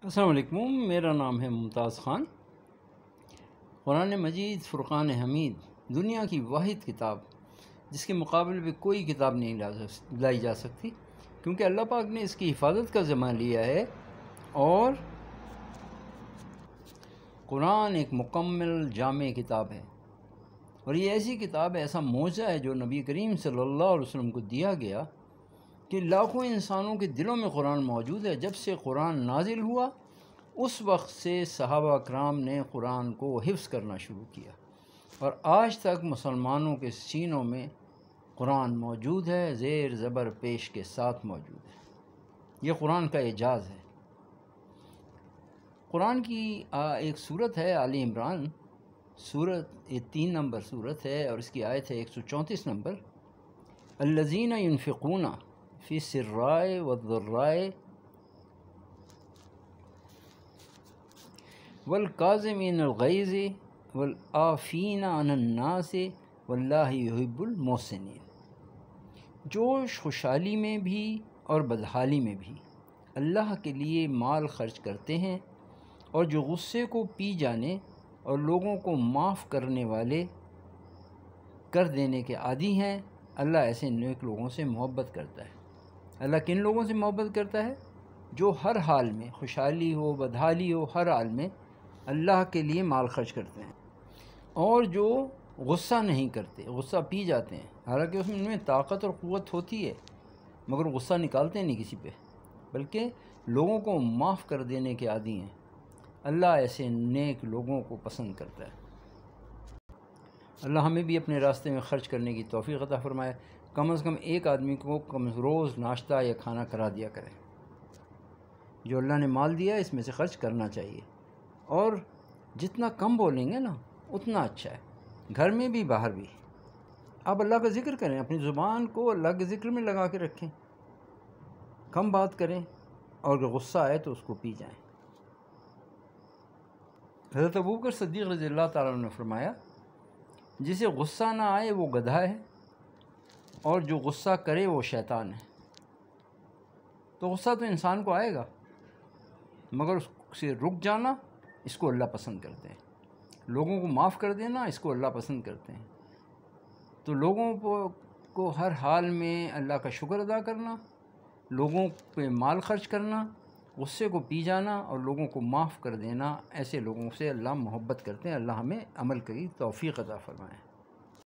السلام علیکم، میرا نام ہے ممتاز خان۔ قرآن مجید فرقان حمید دنیا کی واحد کتاب جس کے مقابلے میں کوئی کتاب نہیں لائی جا سکتی، کیونکہ اللہ پاک نے اس کی حفاظت کا ذمہ لیا ہے، اور قرآن ایک مکمل جامع کتاب ہے، اور یہ ایسی کتاب ہے، ایسا معجزہ ہے جو نبی کریم صلی اللہ علیہ وسلم کو دیا گیا کہ لاکھوں انسانوں کے دلوں میں قرآن موجود ہے۔ جب سے قرآن نازل ہوا اس وقت سے صحابہ کرام نے قرآن کو حفظ کرنا شروع کیا، اور آج تک مسلمانوں کے سینوں میں قرآن موجود ہے، زیر زبر پیش کے ساتھ موجود ہے۔ یہ قرآن کا اعجاز ہے۔ قرآن کی ایک سورت ہے آل عمران، یہ 3 نمبر سورت ہے، اور اس کی آیت ہے 134 نمبر۔ الذین ینفقون فی السراء والضراء والکاظمین الغیظ والعافین عن الناس واللہ یحب المحسنین۔ جو خوشحالی میں بھی اور بدحالی میں بھی اللہ کے لیے مال خرچ کرتے ہیں، اور جو غصے کو پی جانے اور لوگوں کو معاف کرنے والے کر دینے کے عادی ہیں، اللہ ایسے نیک لوگوں سے محبت کرتا ہے۔ اللہ کن لوگوں سے محبت کرتا ہے؟ جو ہر حال میں، خوشحالی ہو بدحالی ہو، ہر حال میں اللہ کے لیے مال خرچ کرتے ہیں، اور جو غصہ نہیں کرتے، غصہ پی جاتے ہیں، حالانکہ اس میں طاقت اور قوت ہوتی ہے، مگر غصہ نکالتے نہیں کسی پہ، بلکہ لوگوں کو معاف کر دینے کے عادی ہیں۔ اللہ ایسے نیک لوگوں کو پسند کرتا ہے۔ اللہ ہمیں بھی اپنے راستے میں خرچ کرنے کی توفیق عطا فرمائے۔ کم از کم ایک آدمی کو روز ناشتہ یا کھانا کرا دیا کرے۔ جو اللہ نے مال دیا ہے اس میں سے خرچ کرنا چاہیے، اور جتنا کم بولیں گے نا اتنا اچھا ہے، گھر میں بھی باہر بھی۔ آپ اللہ کا ذکر کریں، اپنی زبان کو اللہ کے ذکر میں لگا کے رکھیں، کم بات کریں، اور اگر غصہ آئے تو اس کو پی جائیں۔ حضرت ابوبکر صدیق رضی اللہ تعالیٰ عنہ نے فرمایا، جسے غصہ نہ آئے وہ گدھا ہے، اور جو غصہ کرے وہ شیطان ہے۔ تو غصہ تو انسان کو آئے گا، مگر اس سے رک جانا اس کو اللہ پسند کرتے ہیں۔ لوگوں کو معاف کر دینا اس کو اللہ پسند کرتے ہیں۔ تو لوگوں کو ہر حال میں اللہ کا شکر ادا کرنا، لوگوں پہ مال خرچ کرنا، غصے کو پی جانا، اور لوگوں کو معاف کر دینا، ایسے لوگوں سے اللہ محبت کرتے ہیں۔ اللہ ہمیں عمل کی توفیق عطا فرمائے۔